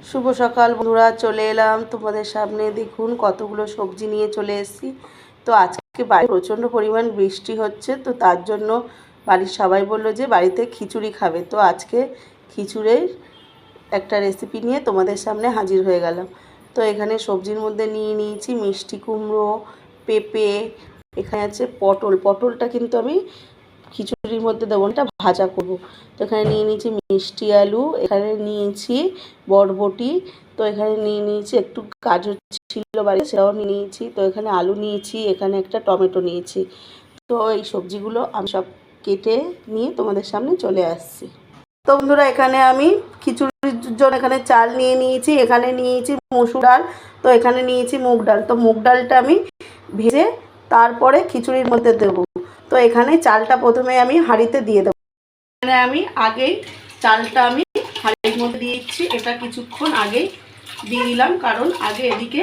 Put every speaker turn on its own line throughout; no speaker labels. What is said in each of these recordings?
শুভ সকাল বন্ধুরা, চলে এলাম তোমাদের সামনে। দেখুন কতগুলো সবজি নিয়ে চলে এসেছি। তো আজকে বাড়িতে প্রচণ্ড পরিমাণ বৃষ্টি হচ্ছে, তো তার জন্য বাড়ির সবাই বললো যে বাড়িতে খিচুড়ি খাবে। তো আজকে খিচুড়ির একটা রেসিপি নিয়ে তোমাদের সামনে হাজির হয়ে গেলাম। তো এখানে সবজির মধ্যে নিয়ে নিয়েছি মিষ্টি কুমড়ো, পেঁপে, এখানে আছে পটল। পটলটা কিন্তু আমি খিচুড়ির মধ্যে দেবো, এটা ভাজা করব। তো এখানে নিয়ে নিয়েছি মিষ্টি আলু, এখানে নিয়েছি বরবটি, তো এখানে নিয়ে নিয়েছি একটু গাজর ছিল বাড়িতে সেটাও নিয়ে নিয়েছি। তো এখানে আলু নিয়েছি, এখানে একটা টমেটো নিয়েছি। তো এই সবজিগুলো আমি সব কেটে নিয়ে তোমাদের সামনে চলে আসছি। তো বন্ধুরা, এখানে আমি খিচুড়ির জন্য এখানে চাল নিয়ে নিয়েছি, এখানে নিয়েছি মসুর ডাল, তো এখানে নিয়েছি মুগ ডাল। তো মুগ ডালটা আমি ভেজে তারপরে খিচুড়ির মধ্যে দেবো। তো এখানে চালটা প্রথমে আমি হাঁড়িতে দিয়ে দেবো। এখানে আমি আগেই চালটা আমি হাঁড়ির মধ্যে দিয়ে দিচ্ছি। এটা কিছুক্ষণ আগেই দিয়ে দিলাম, কারণ আগে এদিকে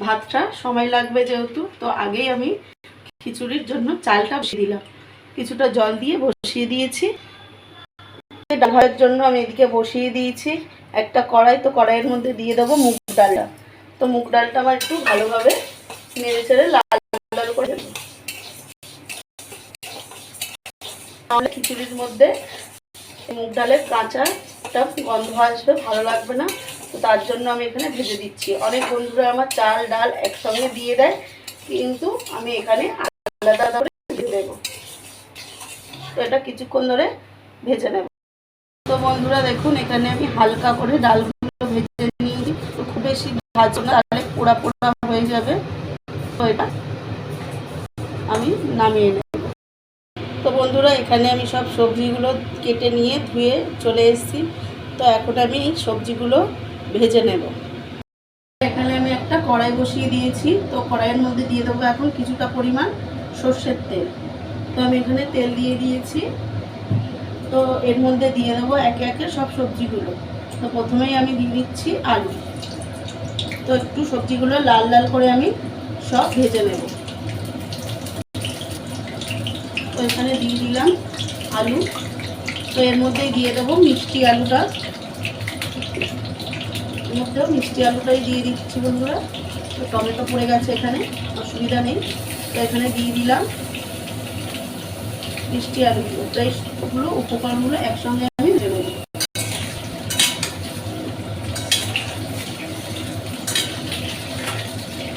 ভাতটা সময় লাগবে যেহেতু, তো আগেই আমি খিচুড়ির জন্য চালটা বসিয়ে দিলাম। কিছুটা জল দিয়ে বসিয়ে দিয়েছি। ডাল ভাজার জন্য আমি এদিকে বসিয়ে দিয়েছি একটা কড়াই। তো কড়াইয়ের মধ্যে দিয়ে দেবো মুগ ডালটা। তো মুগ ডালটা আমার একটু ভালোভাবে নেড়ে চেড়ে লাল লাল করে দেবো, তাহলে খিচুড়ির মধ্যে মুগ ডালের কাঁচাটা গন্ধ আসবে, ভালো লাগবে না। তো তার জন্য আমি এখানে ভেজে দিচ্ছি। অনেক বন্ধুরা আমার চাল ডাল একসঙ্গে দিয়ে দেয়, কিন্তু আমি এখানে আলাদা আলাদা করে ভেজে দেবো। তো এটা কিছুক্ষণ ধরে ভেজে নেব। তো বন্ধুরা দেখুন, এখানে আমি হালকা করে ডালগুলো ভেজে নিয়েছি। তো খুব বেশি ভাজবো না, তাহলে পোড়া পোড়া হয়ে যাবে। তো এটা আমি নামিয়ে নেব। তো বন্ধুরা, এখানে আমি সব সবজিগুলো কেটে নিয়ে ধুয়ে চলে এসেছি। তো এখন আমি এই সবজিগুলো ভেজে নেব। এখানে আমি একটা কড়াই বসিয়ে দিয়েছি। তো কড়াইয়ের মধ্যে দিয়ে দেবো এখন কিছুটা পরিমাণ সর্ষের তেল। তো আমি এখানে তেল দিয়ে দিয়েছি। তো এর মধ্যে দিয়ে দেবো একে একে সব সবজিগুলো। তো প্রথমেই আমি দিয়ে দিচ্ছি আলু। তো একটু সবজিগুলো লাল লাল করে আমি সব ভেজে নেব। তো এখানে দিয়ে দিলাম আলু। তো এর মধ্যে দিয়ে দেবো মিষ্টি আলুটা, এর মধ্যেও মিষ্টি আলুটাই দিয়ে দিচ্ছি বন্ধুরা। তো টমেটো পড়ে গেছে, এখানে অসুবিধা নেই। তো এখানে দিয়ে দিলাম মিষ্টি আলুগুলো। তো এইগুলো উপকরণগুলো একসঙ্গে আমি ভেজে নেব।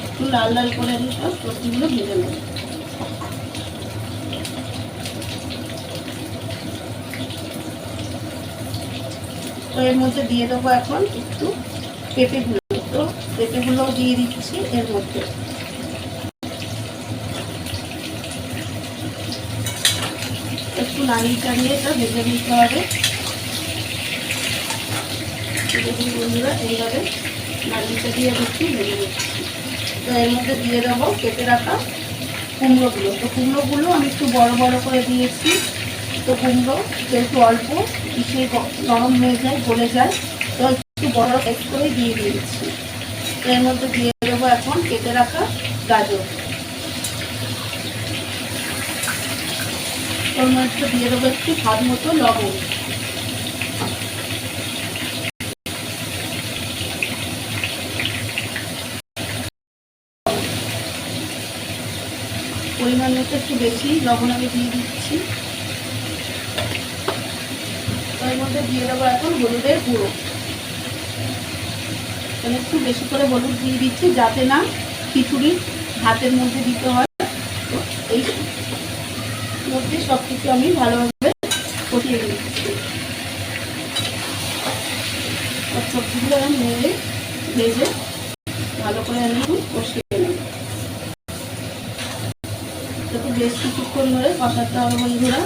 একটু লাল লাল করে আমি সব সবজিগুলো ভেজে নেব। তো এর মধ্যে দিয়ে দেবো এখন একটু পেঁপেগুলো। তো পেঁপেগুলোও দিয়ে দিচ্ছি এর মধ্যে। একটু নাড়িয়ে চাড়িয়ে এটা ভেজে নিতে হবে। দেখুন বন্ধুরা, এইভাবে নাড়িয়ে চাড়িয়ে একটু ভেজে নিচ্ছি। তো এর মধ্যে দিয়ে দেবো কেটে রাখা কুমড়োগুলো। তো কুমড়োগুলো আমি একটু বড় বড় করে দিয়েছি। তো কুমড়ো যেহেতু অল্প সে নরম হয়ে যায়, গলে যায়, তো একটু বড় এক করে দিয়ে দিয়েছি। তো এর মধ্যে দিয়ে দেবো এখন কেটে রাখা গাজর। ওর মধ্যে দিয়ে দেবো একটু স্বাদ মতো লবণ। পরিমাণ মতো একটু বেশি লবণ আমি দিয়ে দিচ্ছি। এর মধ্যে দিয়ে দেবো এখন হলুদের গুঁড়ো। মানে একটু বেশি করে হলুদ দিয়ে দিচ্ছি, যাতে না খিচুড়ি ভাতের মধ্যে দিতে হয়। তো এই মধ্যে সব কিছু আমি ভালোভাবে কষিয়ে দিচ্ছি। আর সবজিগুলো আমি নেড়ে ভেজে ভালো করে আমি কষিয়ে নেব। একটু বেশ কিছুক্ষণ ধরে কষাতে হবে বন্ধুরা।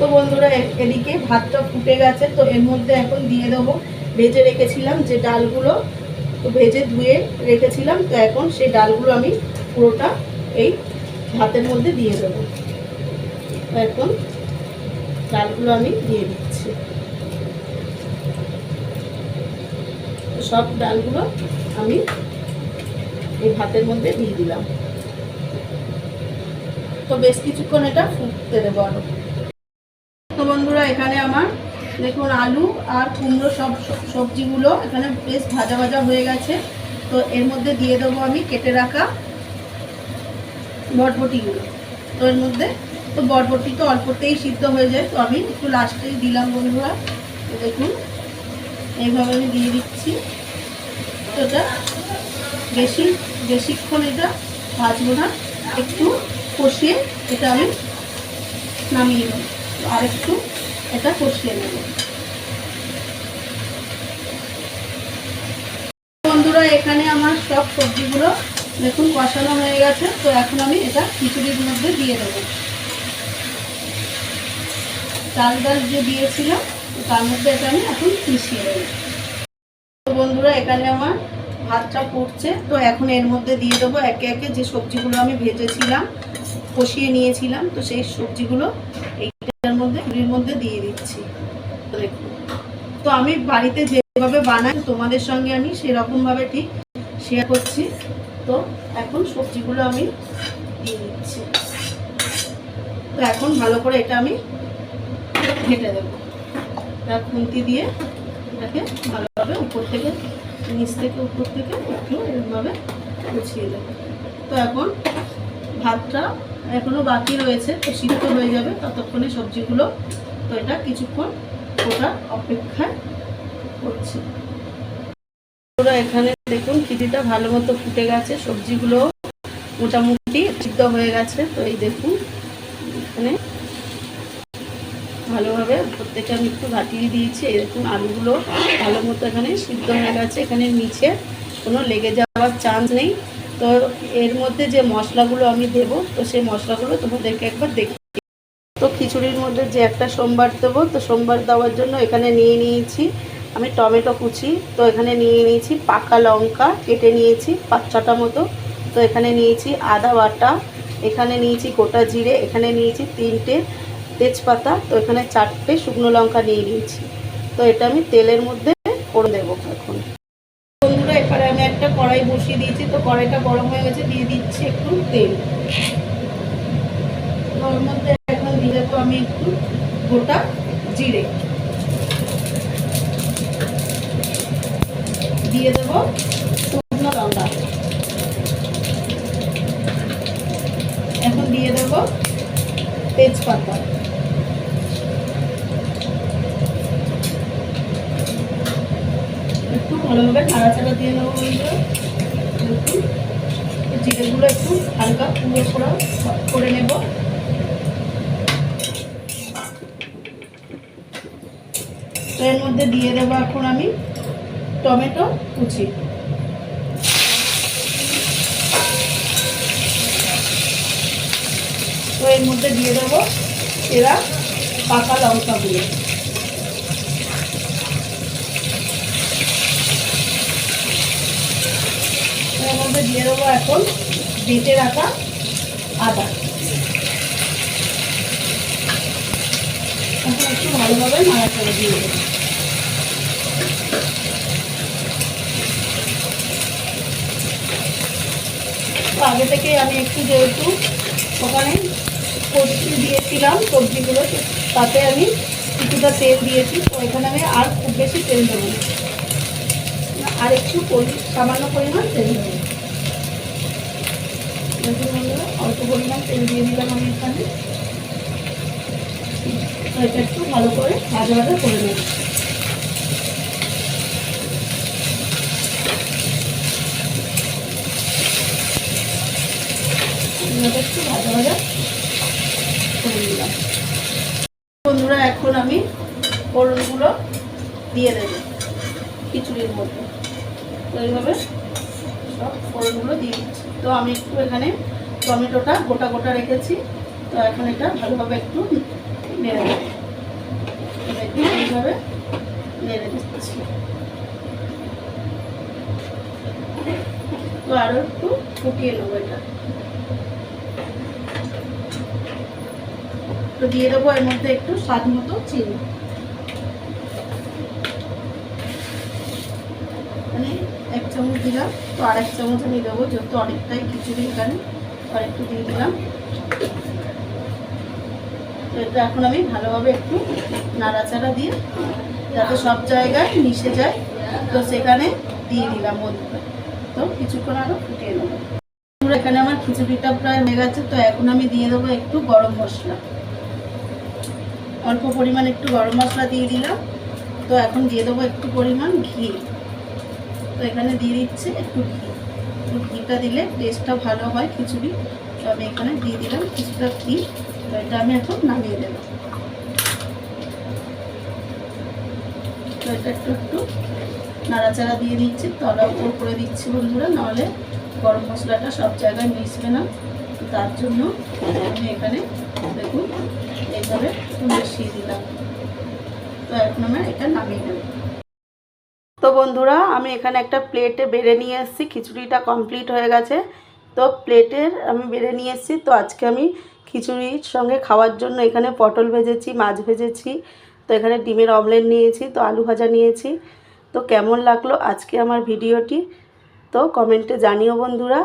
তো বন্ধুরা, এদিকে ভাতটা ফুটে গেছে। তো এর মধ্যে এখন দিয়ে দেবো ভেজে রেখেছিলাম যে ডালগুলো। তো ভেজে ধুয়ে রেখেছিলাম, তো এখন সেই ডালগুলো আমি পুরোটা এই ভাতের মধ্যে দিয়ে দেবো। এখন ডালগুলো আমি দিয়ে দিচ্ছি। সব ডালগুলো আমি এই ভাতের মধ্যে দিয়ে দিলাম। তো বেশ কিছুক্ষণ এটা ফুটতে দেবো আরো। তো বন্ধুরা এখানে আমার দেখুন আলু আর কুমড়ো সব সবজিগুলো এখানে বেশ ভাজা ভাজা হয়ে গেছে। তো এর মধ্যে দিয়ে দেবো আমি কেটে রাখা বটবটিগুলো। তো এর মধ্যে তো বটবটি তো অল্পতেই সিদ্ধ হয়ে যায়, তো আমি একটু লাস্টেই দিলাম বন্ধুরা। তো দেখুন এইভাবে আমি দিয়ে দিচ্ছি। তো এটা বেশিক্ষণ এটা ভাজবো না, একটু কষিয়ে এটা আমি নামিয়ে নেব। আর একটু এটা কষিয়ে নেব। বন্ধুরা এখানে আমার সব সবজিগুলো দেখুন কষানো হয়ে গেছে। তো এখন আমি এটা খিচুড়ির মধ্যে দিয়ে দেবো। চাল ডাল যে দিয়েছিলাম তার মধ্যে এটা আমি এখন মিশিয়ে দেবো। তো বন্ধুরা এখানে আমার ভাতটা ফুটছে। তো এখন এর মধ্যে দিয়ে দেবো একে একে যে সবজিগুলো আমি ভেজেছিলাম, কষিয়ে নিয়েছিলাম। তো সেই সবজিগুলো এইটার মধ্যে খিচুড়ির মধ্যে দিয়ে দিচ্ছি। তো দেখুন, তো আমি বাড়িতে যেভাবে বানাই তোমাদের সঙ্গে আমি সেরকমভাবে ঠিক শেয়ার করছি। তো এখন সবজিগুলো আমি দিয়ে দিচ্ছি। তো এখন ভালো করে এটা আমি ঘেটে দেবো। খুন্তি দিয়ে এটাকে ভালোভাবে উপর থেকে নিচ থেকে উপর থেকে একটু এরকমভাবে গুছিয়ে দেবো। তো এখন ভাতটা এখনও বাকি রয়েছে, তো সিদ্ধ হয়ে যাবে ততক্ষণে সবজিগুলো। তো এটা কিছুক্ষণ ওটা অপেক্ষায় করছি। ওরা এখানে দেখুন খিচুড়িটা ভালো মতো ফুটে গেছে, সবজিগুলো মোটামুটি সিদ্ধ হয়ে গেছে। তো এই দেখুন এখানে ভালোভাবে উপর থেকে আমি একটু ঘাটিয়ে দিয়েছি। এই দেখুন আলুগুলো ভালো মতো এখানে সিদ্ধ হয়ে গেছে, এখানে নিচে কোনো লেগে যাওয়ার চান্স নেই। তো এর মধ্যে যে মশলাগুলো আমি দেবো, তো সেই মশলাগুলো তোমাদেরকে একবার দেখি। তো খিচুড়ির মধ্যে যে একটা সোমবার দেবো, তো সোমবার দেওয়ার জন্য এখানে নিয়ে নিয়েছি আমি টমেটো কুচি। তো এখানে নিয়ে নিয়েছি পাকা লঙ্কা কেটে নিয়েছি 5-6টা মতো। তো এখানে নিয়েছি আদা বাটা, এখানে নিয়েছি গোটা জিরে, এখানে নিয়েছি 3টে তেজপাতা, তো এখানে 4টে শুকনো লঙ্কা নিয়ে নিয়েছি। তো এটা আমি তেলের মধ্যে করে দেবো এখন। বন্ধুরা এখানে আমি একটা কড়াই বসিয়ে দিয়েছি। তো কড়াইটা গরম হয়ে গেছে, দিয়ে দিচ্ছি একটু তেল। ওর মধ্যে এখন দিয়ে দেবো আমি একটু গোটা জিরে, দিয়ে দেবো শুকনো লঙ্কা, এখন দিয়ে দেবো তেজপাতা, একটু ভালোভাবে নাড়াচাড়া দিয়ে নেবো। জিরেগুলো একটু হালকা পুরো করে নেব। তো এর মধ্যে দিয়ে দেবো এখন আমি টমেটো কুচি, তো এর মধ্যে দিয়ে দেবো এরা পাকা লঙ্কাগুলো, এর মধ্যে দিয়ে দেবো এখন বেটে রাখা আদা। এখন একটু ভালোভাবে নাড়াচাড়া দিয়ে দেবো। তো আগে থেকে আমি একটু যেহেতু ওখানে কষিয়ে দিয়েছিলাম সবজিগুলো, তাতে আমি কিছুটা তেল দিয়েছি। তো এখানে আমি আর খুব বেশি তেল দেবো না, আর একটু সামান্য পরিমাণ তেল দেবো। অল্প পরিমাণ তেল দিয়ে দিলাম আমি এখানে। এটা একটু ভালো করে ভাজা ভাজা করে নেব। একটু ভাজা ভাজা করে দিলাম। বন্ধুরা এখন আমি ফোড়নগুলো দিয়ে দেবো খিচুড়ির মধ্যে। তো এইভাবে সব ফোড়নগুলো দিয়ে দিচ্ছি। তো আমি একটু এখানে টমেটোটা গোটা গোটা রেখেছি। তো এখন এটা ভালোভাবে একটু নেড়ে দেবো, একটু এইভাবে নেড়ে দিচ্ছি। তো আরও একটু ফুটিয়ে নেবো এটা। তো দিয়ে দেবো এর মধ্যে একটু স্বাদ মতো চিনি, মানে 1 চামচ দিলাম, তো 1 চামচ আমি দেবো, যেহেতু অনেকটাই খিচুড়ি এখানে, আর একটু দিয়ে দিলাম। তো এটা এখন আমি ভালোভাবে একটু নাড়াচাড়া দিয়ে যাতে সব জায়গায় মিশে যায়, তো সেখানে দিয়ে দিলাম বন্ধুরা। তো কিছুক্ষণ আরও ফুটিয়ে নেবো। এখানে আমার খিচুড়িটা প্রায় হয়ে গেছে, তো এখন আমি দিয়ে দেবো একটু গরম মশলা, অল্প পরিমাণ একটু গরম মশলা দিয়ে দিলাম। তো এখন দিয়ে দেবো একটু পরিমাণ ঘি, তো এখানে দিয়ে দিচ্ছি একটু ঘি। তো ঘিটা দিলে টেস্টটা ভালো হয় খিচুড়ি, তো আমি এখানে দিয়ে দিলাম কিছুটা ঘি। তো এটা আমি এখন নামিয়ে দেব। তো এটা একটু একটু নাড়াচাড়া দিয়ে দিচ্ছি, তলা উপর করে দিচ্ছি বন্ধুরা, নাহলে গরম মশলাটা সব জায়গায় মিশবে না। তার জন্য আমি এখানে দেখুন এইভাবে মিশিয়ে দিলাম। তো এখন আমি এটা নামিয়ে দেব। তো বন্ধুরা আমি এখানে একটা প্লেটে বেড়ে নিয়ে এসেছি, খিচুড়িটা কমপ্লিট হয়ে গেছে। তো প্লেটের আমি বেড়ে নিয়ে এসেছি। তো আজকে আমি খিচুড়ির সঙ্গে খাওয়ার জন্য এখানে পটল ভেজেছি, মাছ ভেজেছি, তো এখানে ডিমের অমলেট নিয়েছি, তো আলু ভাজা নিয়েছি। তো কেমন লাগলো আজকে আমার ভিডিওটি, তো কমেন্টে জানিও বন্ধুরা,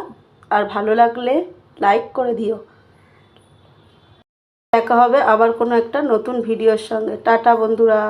আর ভালো লাগলে লাইক করে দিও। দেখা হবে আবার কোনো একটা নতুন ভিডিওর সঙ্গে। টাটা বন্ধুরা।